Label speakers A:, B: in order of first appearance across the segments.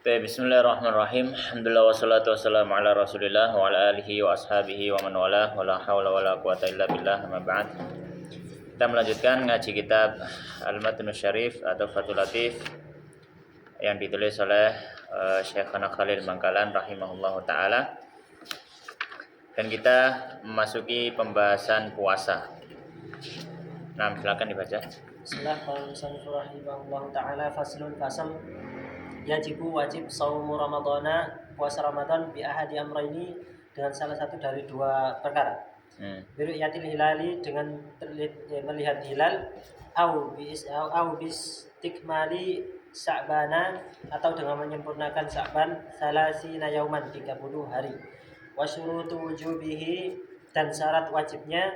A: Bismillahirrahmanirrahim. Alhamdulillah wassalatu wassalamu ala Rasulillah wa ala alihi wa ashabihi wa man wala wa la haula wa la quwata illa billah amma ba'd. Kita melanjutkan ngaji kitab Al-Matnus Syarif atau Fathul Latif yang ditulis oleh Syekhana Khalil Bangkalan rahimahullahu taala. Dan kita memasuki pembahasan puasa. Nah, silakan dibaca.
B: Bismillahirrahmanirrahim. Ta'ala faslun fasal yajibu wajib saumu ramadhana, puasa Ramadan bi ahadi amraini, dengan salah satu dari dua perkara. Biru'yatil hilali, dengan melihat hilal, au bis tikmali Sya'bana, atau dengan menyempurnakan Sya'ban salasina yauman, 30 hari. Wa syurutu wujubihi, dan syarat wajibnya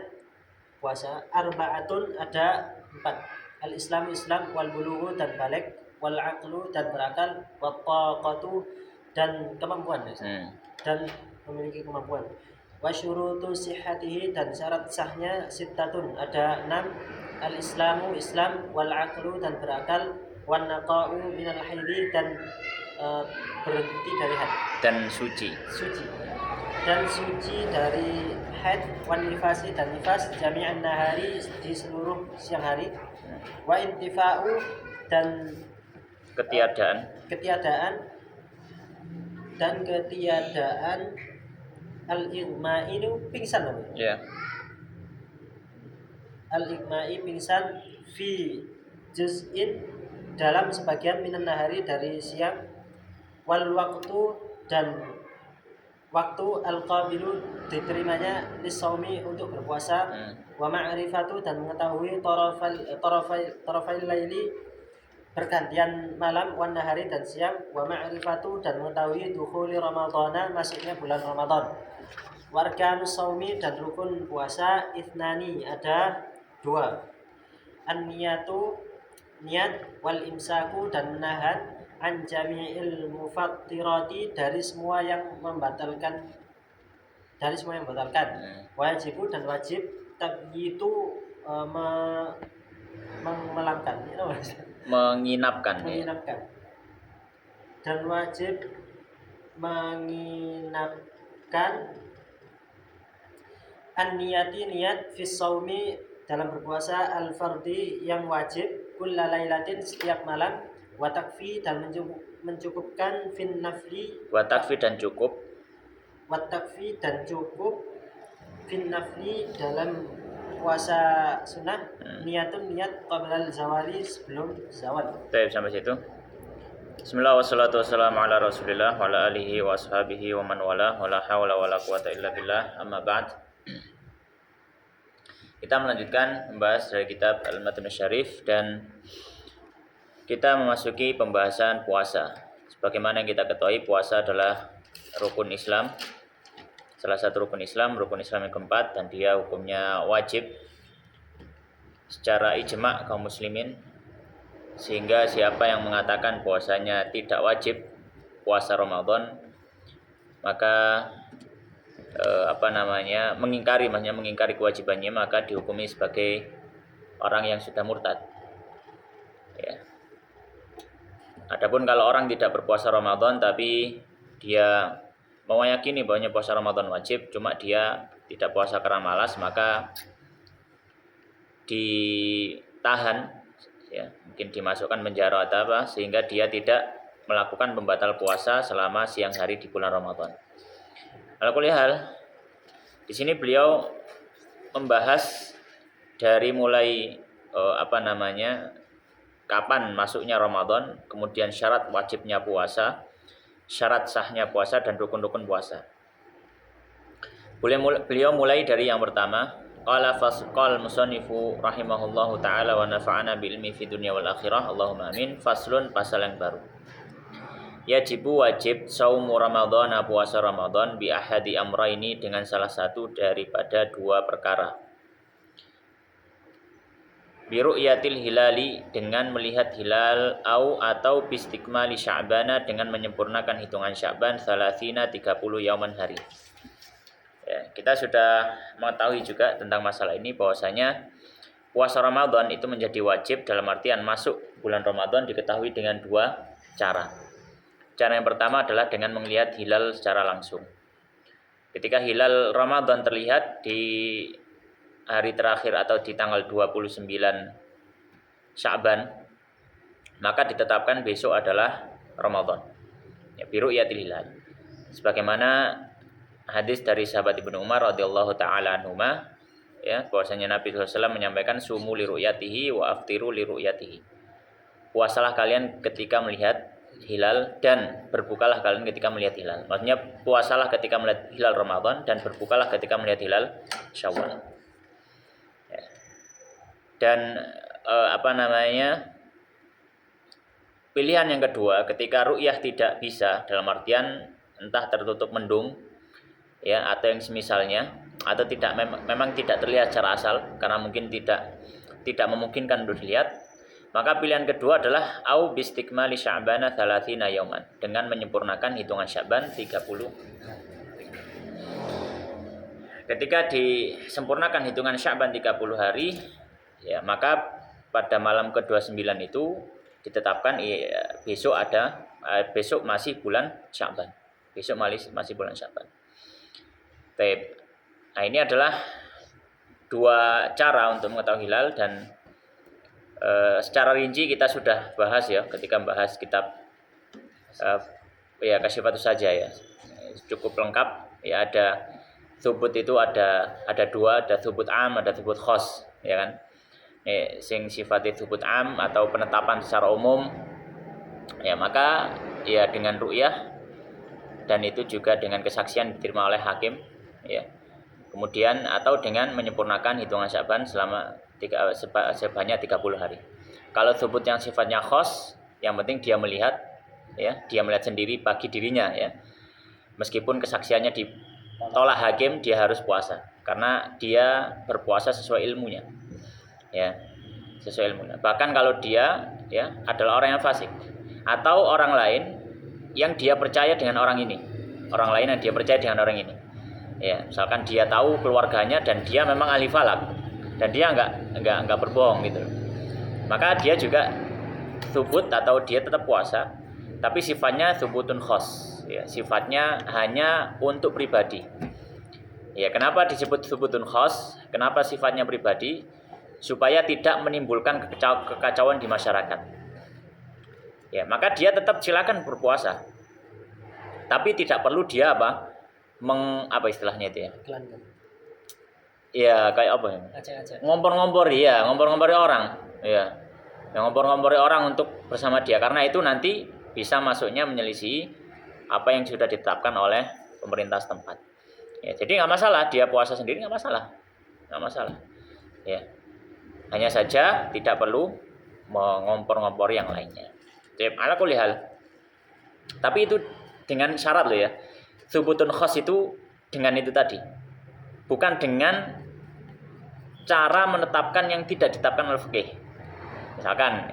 B: puasa arba'atun, ada 4. Al-Islam, Islam, wal bulughu, dan balik, wal aqlu, dan berakal, wat taqatu, dan kemampuan, dan memiliki kemampuan. Wa syurutu sihhatihi, dan syarat sahnya sittatun, ada 6. Al-Islamu, Islam, wal aqlu, dan berakal, wan naqa'u minal haidhi, dan berhenti dari haid,
A: dan suci
B: dari haid, wan nifasi, dan nifas, jami'an nahari, di seluruh siang hari, wa intifa'u, dan ketiadaan al-igma'inu, pingsan, al-igma'i, pingsan, fi juz'in, dalam sebagian, minan nahari, dari siang, wal waktu, dan waktu, al-qabilu, diterimanya, lisaumi, untuk berpuasa, wa ma'rifatu, dan mengetahui tarafai laili, pergantian malam, wan nahari, dan siang, wa ma'rifatu, dan mengetahui dukhuli ramadhana, masuknya bulan Ramadan. Warkanus saumi, dan rukun puasa, ithnani, ada 2. An-niyatu, niat, wal imsaku, dan menahan, an jami'il mufattirati, dari semua yang membatalkan, wajibu, dan wajib, tabyitu, menginapkan, dan wajib menginapkan, an-niyati, niat, fis saumi, dalam berpuasa, al-fardhi, yang wajib, kulla lailatin, setiap malam, wa takfi, dan mencukupkan, fin nafli,
A: wa takfi, dan cukup,
B: fin nafli, dalam puasa sunnah, niatun, niat, qablal zawali, sebelum zawal.
A: Baik, sampai situ. Bismillah wassalatu wassalamu ala Rasulillah wa ala alihi wa ashabihi wa man wala wa la haula wa la quwata illa billah amma ba'd. Kita melanjutkan membahas dari kitab Al-Matnus Syarif dan kita memasuki pembahasan puasa. Sebagaimana yang kita ketahui, puasa adalah rukun Islam, salah satu rukun Islam yang keempat, dan dia hukumnya wajib secara ijma' kaum muslimin, sehingga siapa yang mengatakan puasanya tidak wajib puasa Ramadan, maka mengingkari kewajibannya, maka dihukumi sebagai orang yang sudah murtad. Ya. Adapun kalau orang tidak berpuasa Ramadan tapi dia meyakini bahwa puasa Ramadan wajib, cuma dia tidak puasa karena malas, maka ditahan, ya, mungkin dimasukkan penjara atau apa, sehingga dia tidak melakukan pembatal puasa selama siang hari di bulan Ramadan. Ala kulli hal, di sini beliau membahas dari mulai kapan masuknya Ramadan, kemudian syarat wajibnya puasa, syarat sahnya puasa, dan rukun-rukun puasa. Beliau mulai dari yang pertama. Qala musannifu rahimahullahu ta'ala wa nafa'ana bi ilmi fi dunya wal akhirah, Allahumma amin. Faslun, pasal yang baru. Yajibu, wajib, saumu ramadhana, puasa Ramadan, bi ahadi amraini, dengan salah satu daripada dua perkara. Biru'yatil hilali, dengan melihat hilal, atau bistikmali Sya'bana, dengan menyempurnakan hitungan Sya'ban, salasina, 30 yauman, hari. Ya, kita sudah mengetahui juga tentang masalah ini, bahwasanya puasa Ramadan itu menjadi wajib dalam artian masuk bulan Ramadan diketahui dengan dua cara. Cara yang pertama adalah dengan melihat hilal secara langsung. Ketika hilal Ramadan terlihat di hari terakhir atau di tanggal 29 Sya'ban, maka ditetapkan besok adalah Ramadan. Ya, bi ru'yatil hilal. Sebagaimana hadis dari sahabat Ibnu Umar radhiyallahu taala anhuma, ya, bahwasanya Nabi SAW menyampaikan sumu li ru'yatihi wa aftiru li ru'yatihi. Puasalah kalian ketika melihat hilal dan berbukalah kalian ketika melihat hilal. Maksudnya puasalah ketika melihat hilal Ramadan dan berbukalah ketika melihat hilal Syawal. Ya. Dan pilihan yang kedua, ketika ru'yah tidak bisa, dalam artian entah tertutup mendung, ya, atau yang semisalnya, atau tidak memang tidak terlihat secara asal karena mungkin tidak memungkinkan untuk dilihat, maka pilihan kedua adalah au bistikmali sya'bana 30 yauman, dengan menyempurnakan hitungan Sya'ban 30. Ketika disempurnakan hitungan Sya'ban 30 hari, ya, maka pada malam ke-29 itu ditetapkan besok masih bulan Sya'ban. Besok masih bulan Sya'ban. Nah, ini adalah dua cara untuk mengetahui hilal, dan secara rinci kita sudah bahas ya ketika membahas kitab Kasyifatus saja ya. Cukup lengkap ya. Ada thubut itu ada dua, ada thubut am, ada thubut khos, ya kan. Sing sifatnya thubut am atau penetapan secara umum, ya, maka ya dengan ru'yah, dan itu juga dengan kesaksian diterima oleh hakim, ya. Kemudian atau dengan menyempurnakan hitungan Sya'ban sebanyak 30 hari. Kalau thubut yang sifatnya khos, yang penting dia melihat, ya, dia melihat sendiri bagi dirinya, ya. Meskipun kesaksiannya ditolak hakim, dia harus puasa karena dia berpuasa sesuai ilmunya. Ya, sesuai ilmunya. Bahkan kalau dia, ya, adalah orang yang fasik atau orang lain yang dia percaya dengan orang ini, orang lain yang dia percaya dengan orang ini, ya, misalkan dia tahu keluarganya dan dia memang ahli falak dan dia enggak berbohong gitu, maka dia juga thubut atau dia tetap puasa, tapi sifatnya thubutun khos, ya, sifatnya hanya untuk pribadi. Ya, kenapa disebut thubutun khos? Kenapa sifatnya pribadi? Supaya tidak menimbulkan kekacauan di masyarakat. Ya, maka dia tetap silakan berpuasa. Tapi tidak perlu dia apa istilahnya itu ya? Ya, kayak apa ya? Ngompor-ngompori orang, ya. Yang ngompor-ngompori orang untuk bersama dia, karena itu nanti bisa masuknya menyelisih apa yang sudah ditetapkan oleh pemerintah setempat. Ya, jadi nggak masalah dia puasa sendiri, nggak masalah. Ya. Hanya saja tidak perlu mengompor-ngompor yang lainnya. Jadi ala kulli hal. Tapi itu dengan syarat loh ya. Thubutun khas itu dengan itu tadi. Bukan dengan cara menetapkan yang tidak ditetapkan oleh fikih. Misalkan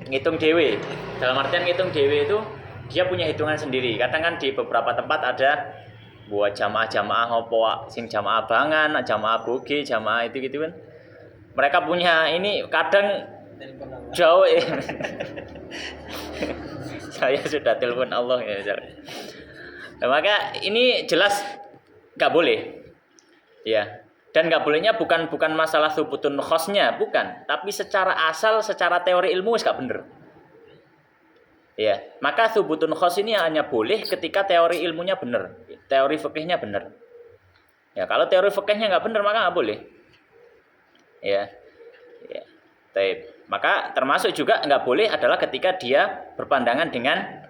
A: ngitung dewe. Dalam artian ngitung dewe itu dia punya hitungan sendiri. Kadang kan di beberapa tempat ada buat jamaah ngopo sing jamaah bangan, jamaah boge, jamaah itu gitu kan. Mereka punya ini kadang jauh. Saya sudah telepon Allah ya. Nah, maka ini jelas enggak boleh. Ya. Dan enggak bolehnya bukan masalah thubutun khosnya, bukan, tapi secara asal, secara teori ilmu enggak benar. Ya, maka thubutun khos ini hanya boleh ketika teori ilmunya benar, teori fikihnya benar. Ya, kalau teori fikihnya nggak benar maka nggak boleh. Ya. Maka termasuk juga nggak boleh adalah ketika dia berpandangan dengan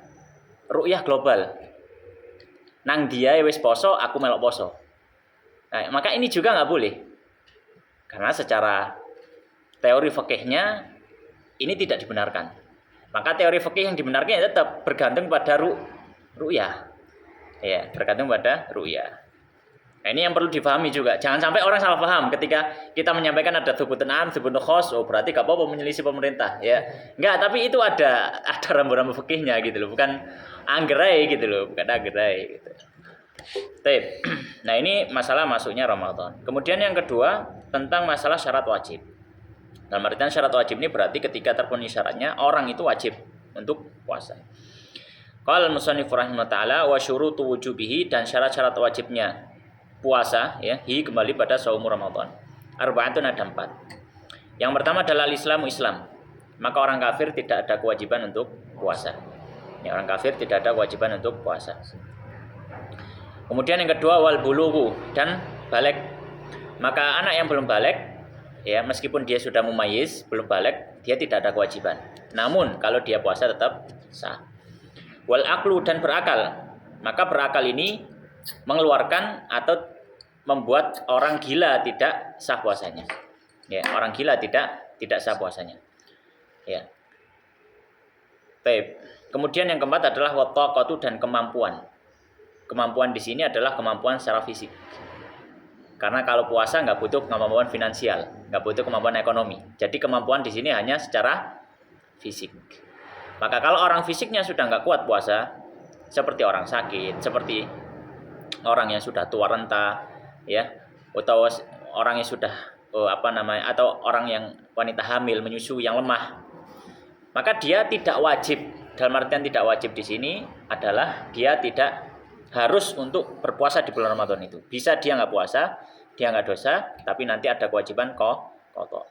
A: ru'yah global. Nang dia wis poso, aku melok poso. Nah, maka ini juga nggak boleh, karena secara teori fikihnya ini tidak dibenarkan. Maka teori fikih yang dibenarkan tetap bergantung pada ru'yah. Ya, bergantung pada ru'yah. Nah, ini yang perlu difahami juga. Jangan sampai orang salah paham ketika kita menyampaikan ada thubutun am, thubutun khos, oh berarti gak apa-apa menyelisih pemerintah, ya. Enggak, tapi itu ada rambu-rambu fikihnya gitu loh, bukan anggerai gitu loh, bukan anggerai gitu. Nah, ini masalah masuknya Ramadan. Kemudian yang kedua tentang masalah syarat wajib. Dalam artian syarat wajib ini berarti ketika terpenuhi syaratnya orang itu wajib untuk puasa. Qala al-musannif rahimahullah taala wa syurutu wujubihi, dan syarat-syarat wajibnya puasa ya, hi kembali pada saum Ramadan. Arba'atun, ada 4. Yang pertama adalah Islamu Islam. Maka orang kafir tidak ada kewajiban untuk puasa. Ya, orang kafir tidak ada kewajiban untuk puasa. Kemudian yang kedua wal bulughu, dan balik. Maka anak yang belum balik ya, meskipun dia sudah mumayyiz, belum balik, dia tidak ada kewajiban. Namun kalau dia puasa tetap sah. Wal aqlu, dan berakal. Maka berakal ini mengeluarkan atau membuat orang gila tidak sah puasanya. Ya, orang gila tidak sah puasanya. Ya. Baik. Kemudian yang keempat adalah wattaqatu, dan kemampuan. Kemampuan di sini adalah kemampuan secara fisik. Karena kalau puasa nggak butuh kemampuan finansial, nggak butuh kemampuan ekonomi. Jadi kemampuan di sini hanya secara fisik. Maka kalau orang fisiknya sudah nggak kuat puasa, seperti orang sakit, seperti orang yang sudah tua renta, ya, atau orang yang sudah atau orang yang wanita hamil menyusui yang lemah, maka dia tidak wajib. Dalam artian tidak wajib di sini adalah dia tidak harus untuk berpuasa di bulan Ramadan itu. Bisa dia nggak puasa, dia nggak dosa, tapi nanti ada kewajiban qadha.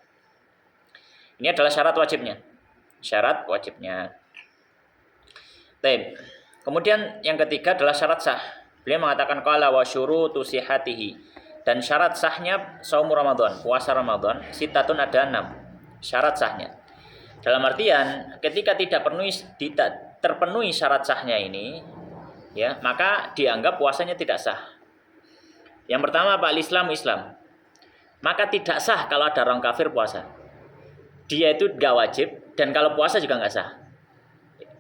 A: Ini adalah syarat wajibnya. Syarat wajibnya. Baik. Kemudian yang ketiga adalah syarat sah. Beliau mengatakan qala wa syurutu sihhatihi, dan syarat sahnya saum Ramadan, puasa Ramadan, sitatun, ada 6 syarat sahnya. Dalam artian ketika tidak terpenuhi syarat sahnya ini, ya, maka dianggap puasanya tidak sah. Yang pertama apa? Islam. Maka tidak sah kalau ada orang kafir puasa. Dia itu nggak wajib, dan kalau puasa juga nggak sah.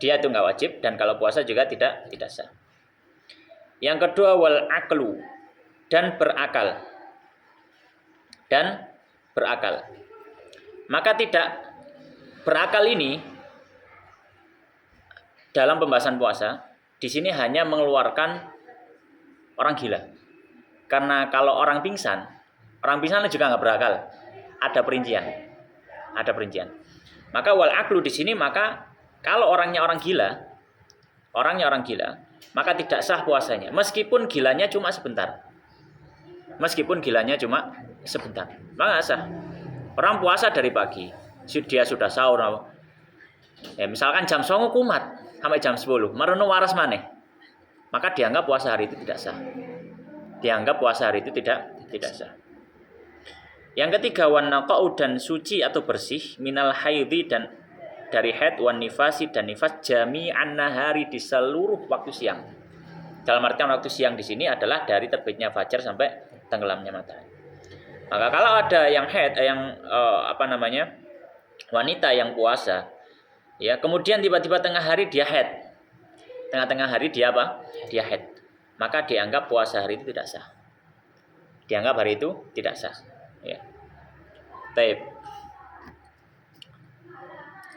A: Dia itu nggak wajib, dan kalau puasa juga tidak sah. Yang kedua wal aqlu, dan berakal. Maka tidak berakal ini dalam pembahasan puasa di sini hanya mengeluarkan orang gila. Karena kalau orang pingsan juga nggak berakal. Ada perincian. Maka wal aqlu di sini, maka kalau orangnya orang gila, maka tidak sah puasanya. Meskipun gilanya cuma sebentar. Maka sah. Orang puasa dari pagi, dia sudah sahur. Ya, misalkan jam 09.00 kumat sampai jam 10, merono waras maneh. Maka dianggap puasa hari itu tidak sah. Tidak sah. Yang ketiga wan naqau, dan suci atau bersih minal haidhi, dan dari haid, wan nifasi, dan nifas, jami'an nahari, di seluruh waktu siang. Dalam artian waktu siang di sini adalah dari terbitnya fajar sampai tenggelamnya matahari. Maka kalau ada yang haid, wanita yang puasa, ya, kemudian tiba-tiba tengah hari dia haid. Tengah-tengah hari dia haid. Maka dianggap puasa hari itu tidak sah. Ya. Taib.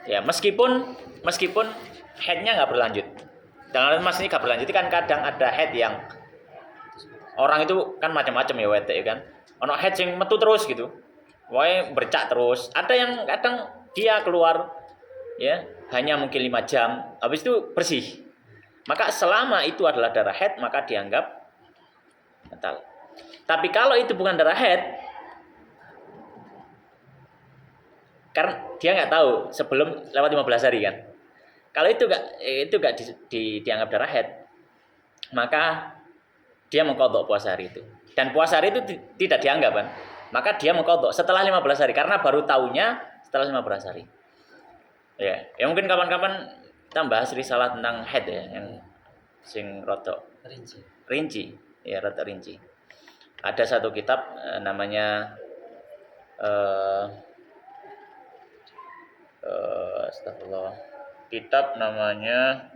A: Ya, meskipun haidnya nggak berlanjut. Dalam maksudnya nggak berlanjut kan kadang ada haid yang orang itu kan macam-macam ya wete kan. Ono haid yang metu terus gitu. Wae bercak terus. Ada yang kadang dia keluar ya hanya mungkin 5 jam, habis itu bersih. Maka selama itu adalah darah haid, maka dianggap batal. Tapi kalau itu bukan darah haid, karena dia nggak tahu sebelum lewat 15 hari kan. Kalau itu nggak dianggap darah haid, maka dia mengqadha puasa hari itu. Dan puasa hari itu tidak dianggap kan. Maka dia mengqadha setelah 15 hari, karena baru tahunya setelah 15 hari. Ya mungkin kapan-kapan kita bahas risalah tentang haid ya, yang sing rada rinci. Ya, rada rinci. Ada satu kitab namanya astagfirullah. Kitab namanya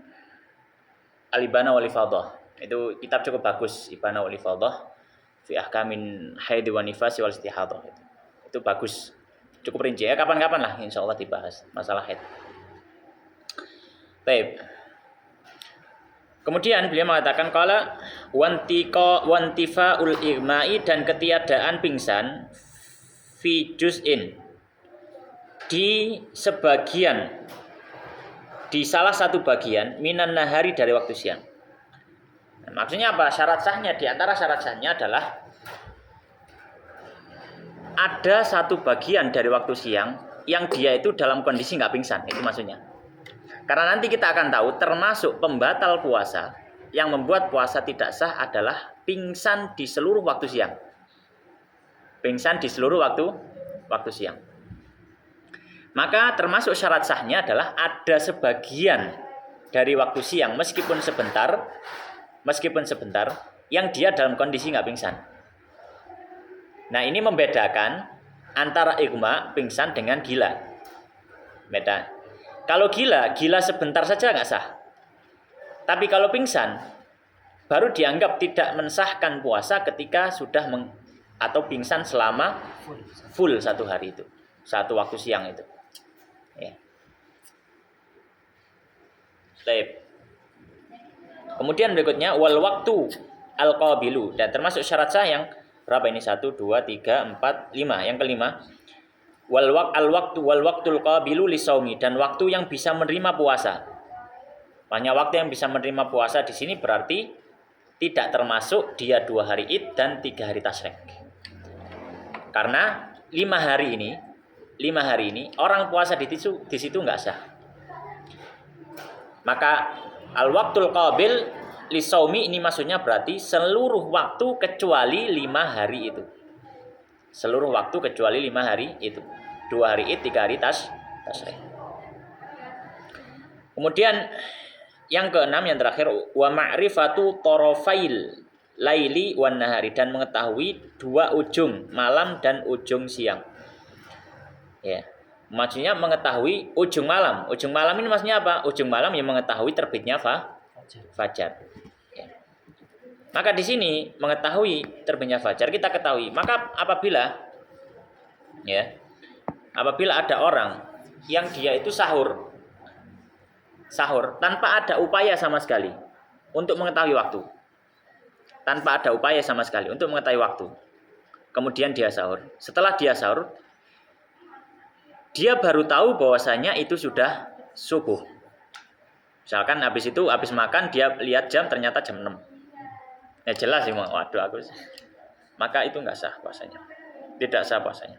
A: Al-Ibana wal Ifadhah. Itu kitab cukup bagus, Ibana wal Ifadhah fi ahkamin haid wa nifas wal istihadhah. Itu bagus. Cukup rinci ya, kapan-kapan lah insyaallah dibahas masalah haid. Baik. Kemudian beliau mengatakan qala wantifaul igma'i, dan ketiadaan pingsan fi juz'in, di sebagian di salah satu bagian minan nahari dari waktu siang. Nah, maksudnya apa? Syarat sahnya, di antara syarat sahnya adalah ada satu bagian dari waktu siang yang dia itu dalam kondisi nggak pingsan, itu maksudnya. Karena nanti kita akan tahu termasuk pembatal puasa yang membuat puasa tidak sah adalah pingsan di seluruh waktu siang. Pingsan di seluruh waktu siang. Maka termasuk syarat sahnya adalah ada sebagian dari waktu siang meskipun sebentar yang dia dalam kondisi nggak pingsan. Nah, ini membedakan antara igma pingsan dengan gila. Beda. Kalau gila sebentar saja nggak sah. Tapi kalau pingsan baru dianggap tidak mensahkan puasa ketika sudah atau pingsan selama full satu hari itu, satu waktu siang itu. Ya. Baik. Kemudian berikutnya wal waktu al-qabilu, dan termasuk syarat sah yang berapa ini? 1 2 3 4 5. Yang kelima, wal waktul qabilu lisaumi, dan waktu yang bisa menerima puasa. Banyak waktu yang bisa menerima puasa di sini berarti tidak termasuk dia 2 hari Id dan 3 hari tasyrik. Karena 5 hari ini orang puasa di situ enggak sah. Maka al-waktul qabil lisaumi ini maksudnya berarti seluruh waktu kecuali 5 hari itu. Seluruh waktu kecuali 5 hari itu. 2 hari Id, 3 hari tasyrik. Kemudian yang keenam, yang terakhir, wa ma'rifatu tarafail laili wan nahari, dan mengetahui 2 ujung malam dan ujung siang. Ya. Maksudnya mengetahui ujung malam. Ujung malam ini maksudnya apa? Ujung malam yang mengetahui terbitnya fajar. Ya. Maka di sini mengetahui terbitnya fajar kita ketahui. Maka apabila ada orang yang dia itu sahur tanpa ada upaya sama sekali untuk mengetahui waktu. Tanpa ada upaya sama sekali untuk mengetahui waktu. Kemudian dia sahur. Setelah dia sahur, dia baru tahu bahwasanya itu sudah subuh. Misalkan habis makan dia lihat jam, ternyata jam 6. Ya jelas sih, maka itu enggak sah puasanya. Tidak sah puasanya.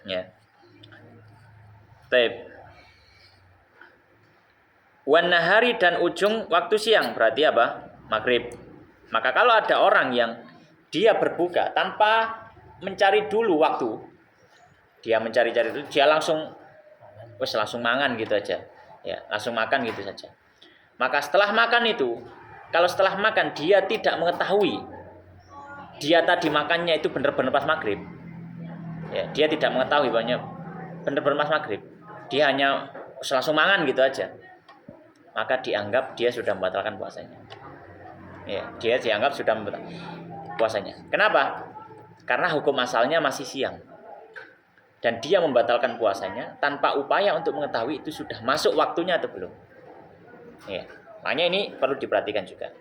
A: Ya. Baik. Wan nahari, dan ujung waktu siang berarti apa? Maghrib. Maka kalau ada orang yang dia berbuka tanpa mencari dulu waktu, dia mencari-cari dulu, dia langsung mangan gitu aja. Ya, langsung makan gitu saja. Maka setelah makan itu, kalau setelah makan dia tidak mengetahui dia tadi makannya itu benar-benar pas maghrib. Ya, dia tidak mengetahui banyak benar-benar pas maghrib. Dia hanya langsung mangan gitu aja. Maka dianggap dia sudah membatalkan puasanya. Ya, dia dianggap sudah membatalkan puasanya. Kenapa? Karena hukum asalnya masih siang. Dan dia membatalkan puasanya tanpa upaya untuk mengetahui itu sudah masuk waktunya atau belum. Ya, makanya ini perlu diperhatikan juga.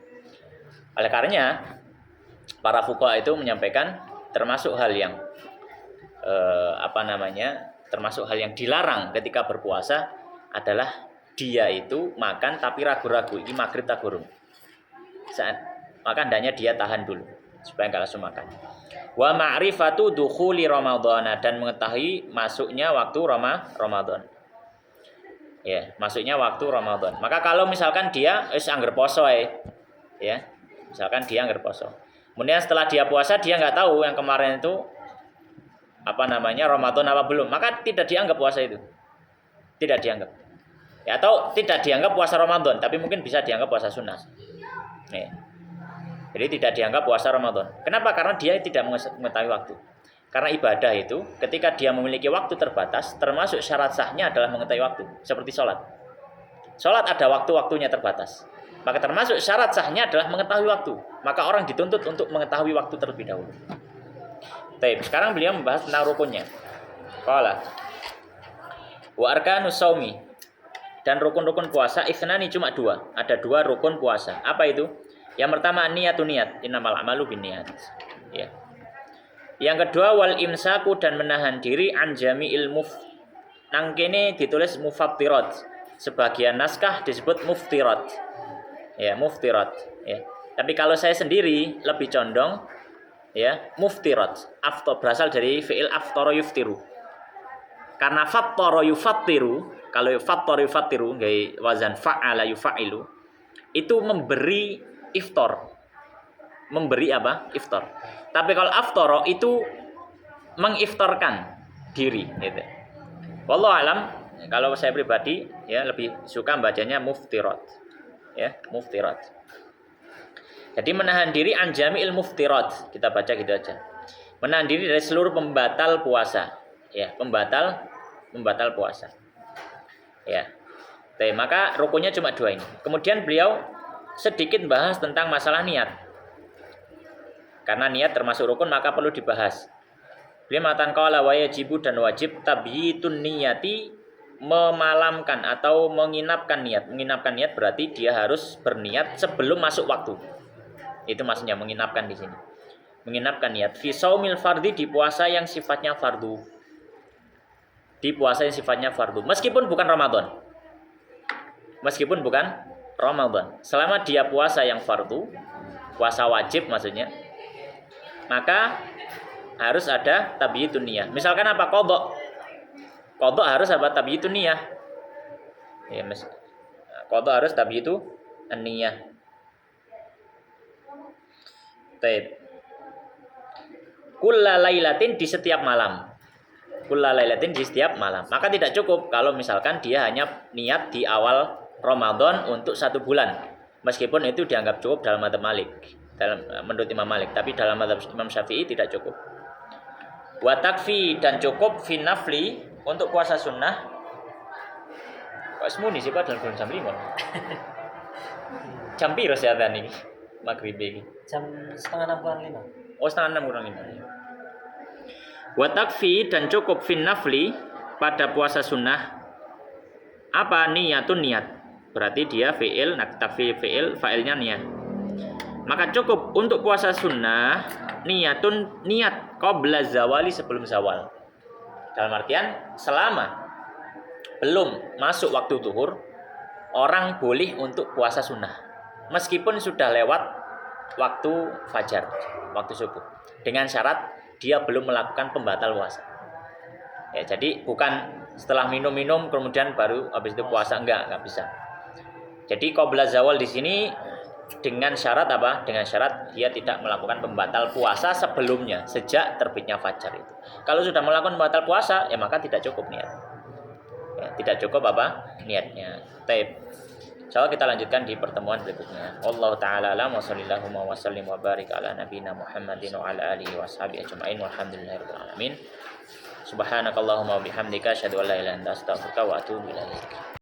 A: Oleh karenanya, para fuqaha itu menyampaikan termasuk hal yang termasuk hal yang dilarang ketika berpuasa adalah dia itu makan tapi ragu-ragu, ini maghrib tak gurung. Saat makan hendaknya dia tahan dulu supaya enggak langsung makan. Wa ma'rifatu dukhuli ramadhana, dan mengetahui masuknya waktu Ramadan. Ya, masuknya waktu Ramadan. Maka kalau misalkan dia angger poso ya. Misalkan dia angger poso. Kemudian setelah dia puasa dia enggak tahu yang kemarin itu Ramadan apa belum, maka tidak dianggap puasa itu. Tidak dianggap. Ya, atau tidak dianggap puasa Ramadan, tapi mungkin bisa dianggap puasa sunnah. Ya. Jadi tidak dianggap puasa Ramadan. Kenapa? Karena dia tidak mengetahui waktu. Karena ibadah itu ketika dia memiliki waktu terbatas, termasuk syarat sahnya adalah mengetahui waktu. Seperti sholat. Sholat ada waktu-waktunya terbatas. Maka termasuk syarat sahnya adalah mengetahui waktu. Maka orang dituntut untuk mengetahui waktu terlebih dahulu. Baik, sekarang beliau membahas tentang rukunnya. Qala wa arkanus shaumi, dan rukun-rukun puasa isnani cuma 2. Ada 2 rukun puasa. Apa itu? Yang pertama niatun niat, innamal a'malu binniyat. Ya. Yang kedua wal imsaku, dan menahan diri an jami'il nang kene ditulis mufattirat. sebagian naskah disebut muftirat. Ya, muftirat, ya. Tapi kalau saya sendiri lebih condong ya, muftirat. Aftar berasal dari fi'il aftara yuftiru. Karena fattara yufattiru, kalau fattara yufattiru nggih wazan fa'ala yufa'ilu, itu memberi iftar. Memberi apa? Iftar. Tapi kalau aftara itu mengiftarkan diri gitu. Wallahu alam, kalau saya pribadi ya lebih suka bacanya muftirat. Ya, muftirat. Jadi menahan diri an jami'il muftirat. Kita baca gitu aja. Menahan diri dari seluruh pembatal puasa. Ya, pembatal puasa. Ya. Oke, maka rukunnya cuma 2 ini. Kemudian beliau sedikit bahas tentang masalah niat. Karena niat termasuk rukun maka perlu dibahas. Beliau mengatakan qala wa yajibu dan wajib tabyitun niyati, memalamkan atau menginapkan niat. Menginapkan niat berarti dia harus berniat sebelum masuk waktu. Itu maksudnya menginapkan di sini. Menginapkan niat fi shaumil fardhi, di puasa yang sifatnya fardu. Di puasa yang sifatnya fardu, meskipun bukan Ramadan. Meskipun bukan Ramadan. Selama dia puasa yang fardu, puasa wajib maksudnya, maka harus ada tabyitun niyah. Misalkan apa? Qadha harus apa? Tabyitun niyah. Ya, qadha harus tabyitun niyah. Taib. Kulla lailatin, di setiap malam. Kulla lailatin, di setiap malam. Maka tidak cukup kalau misalkan dia hanya niat di awal Ramadan untuk 1 bulan. Meskipun itu dianggap cukup dalam mazhab Malik, menurut Imam Malik, tapi dalam mazhab Imam Syafi'i tidak cukup. Wa takfi, dan cukup fi nafli, untuk puasa sunnah. Kok semuni sih padahal belum jam 5. Jam piro sih adzan iki? Maghrib iki.
B: Jam 5:30.
A: Oh, 5:30 kurang 5. Wa takfi, dan cukup fi nafli, pada puasa sunnah. Apa? Niyatun, niat. Berarti dia fi'il, takfi fi'il, fa'ilnya niat. Maka cukup untuk puasa sunnah niyatun, niat qabla zawali, sebelum zawal. Dalam artian selama belum masuk waktu zuhur, orang boleh untuk puasa sunnah. Meskipun sudah lewat waktu fajar, waktu subuh. Dengan syarat dia belum melakukan pembatal puasa. Ya, jadi bukan setelah minum-minum kemudian baru habis itu puasa, enggak bisa. Jadi qabla zawal di sini dengan syarat apa? Dengan syarat dia tidak melakukan pembatal puasa sebelumnya, sejak terbitnya fajar itu. Kalau sudah melakukan pembatal puasa, ya maka tidak cukup niat. Ya, tidak cukup apa? Niatnya. Taib. Insyaallah kita lanjutkan di pertemuan berikutnya. Wallahu taala alam wa sallallahu wa sallim wa barik ala nabiyina Muhammadin wa ala alihi washabihi ajmain walhamdulillahirabbil alamin. Subhanakallahumma wa bihamdika asyhadu an la ilaha illa anta astaghfiruka wa atubu ilaik.